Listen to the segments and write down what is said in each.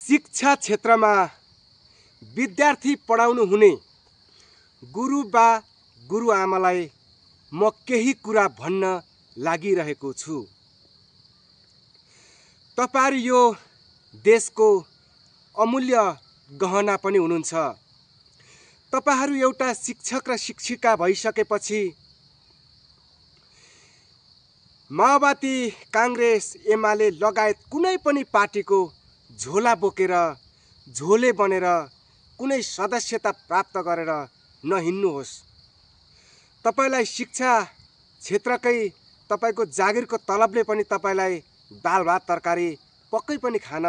शिक्षा क्षेत्रमा विद्यार्थी पढाउनु हुने गुरुबा गुरुआमालाई म केही कुरा भन्न लागिरहेको छु। तपाईहरु यो देशको अमूल्य गहना पनि हुनुहुन्छ। तपाईहरु एउटा शिक्षक र शिक्षिका भइसकेपछि माओवादी, कांग्रेस, एमाले लगायत कुनै पनि पार्टीको झोला बोकेर झोले बनेर कुनै सदस्यता प्राप्त गरेर नहिन्नुहोस्। तपाईलाई शिक्षा क्षेत्रकै तपाईको जागिरको तलबले पनि तपाईलाई दाल भात तरकारी पक्कै पनि खान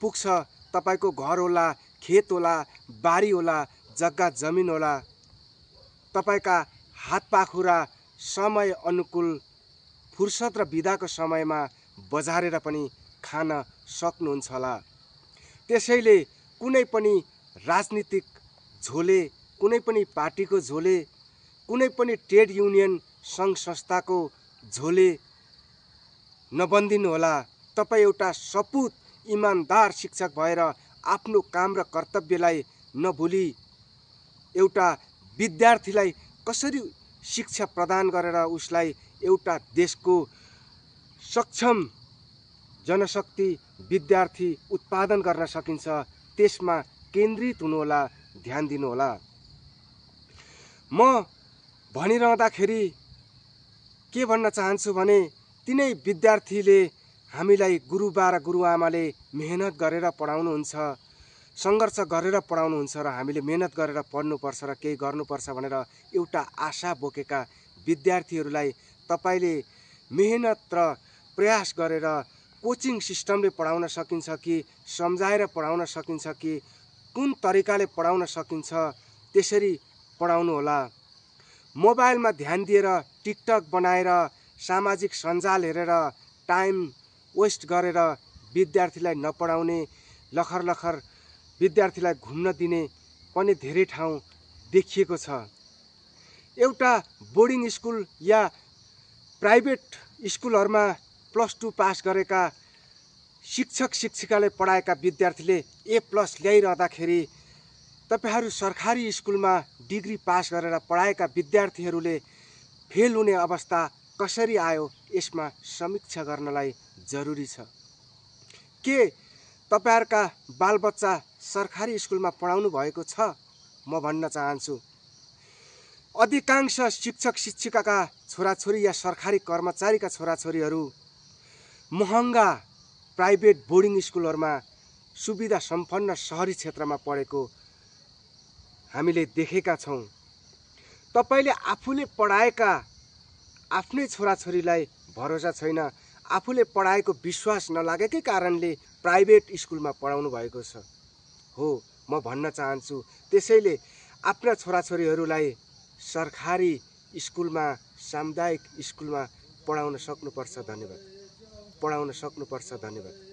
पुग्छ। तपाईको घर होला, खेत होला, बारी होला, जग्गा जमिन होला। तपाईका हात पाखुरा समय अनुकूल फुर्सद र बिदाको समयमा बजारेर पनि खान सक्नुहुन्छ होला। त्यसैले कुनै पनि राजनीतिक झोले, कुनै पनि पार्टीको झोले, कुनै पनि ट्रेड युनियन संघ संस्थाको झोले नबन्दिनु होला। तपाई एउटा सपुत इमानदार शिक्षक भएर आफ्नो काम र कर्तव्यलाई नभुली एउटा विद्यार्थीलाई कसरी शिक्षा प्रदान गरेर उसलाई एउटा देशको सक्षम जनशक्ति विद्यार्थी उत्पादन गर्न सकिन्छ त्यसमा केन्द्रित हुनुहोला, ध्यान दिनुहोला। म भनिरहँदाखेरि के भन्न चाहन्छु भने तिनै विद्यार्थीले हामीलाई गुरुबा र गुरुआमाले मेहनत गरेर पढाउनुहुन्छ, सङ्घर्ष गरेर पढाउनुहुन्छ र हामीले मेहनत गरेर पढ्नुपर्छ र केही गर्नुपर्छ भनेर एउटा आशा बोकेका विद्यार्थीहरूलाई तपाईले मेहनत र प्रयास गरेर कोचिङ सिस्टमले पढाउन सकिन्छ कि सम्झाएर पढाउन सकिन्छ कि कुन तरिकाले पढाउन सकिन्छ त्यसरी पढाउनु होला। मोबाइलमा ध्यान दिएर टिकटक बनाएर सामाजिक सञ्जाल हेरेर टाइम वेस्ट गरेर विद्यार्थीलाई नपढाउने, लखर लखर विद्यार्थीलाई घुम्न दिने पनि धेरै ठाउँ देखिएको छ। एउटा बोर्डिङ स्कुल या प्राइभेट स्कुलहरुमा +2 पास गरेका शिक्षक शिक्षिकाले पढाएका विद्यार्थीले A+ ल्याइरहँदाखेरि तपाईहरु सरकारी स्कुलमा डिग्री पास गरेर पढाएका विद्यार्थीहरूले फेल हुने अवस्था कसरी आयो यसमा समीक्षा गर्नलाई जरुरी छ। के तपाईहरुका बालबच्चा सरकारी स्कुलमा पढाउनु भएको छ? म भन्न चाहन्छु अधिकांश शिक्षक शिक्षिकाका छोराछोरी या सरकारी कर्मचारीका छोराछोरीहरू महँगा प्राइभेट बोर्डिङ स्कुलहरुमा सुविधा सम्पन्न शहरी क्षेत्रमा पढेको हामीले देखेका छौं। तपाईले आफूले पढाएका आफ्नै छोराछोरीलाई भरोसा छैन, आफूले पढाएको विश्वास नलागेकै कारणले प्राइभेट स्कुलमा पढाउनु भएको छ। हो, म भन्न चाहन्छु त्यसैले आफ्ना छोराछोरीहरूलाई सरकारी स्कुलमा, सामुदायिक स्कुलमा पढाउन सक्नुपर्छ। धन्यवाद।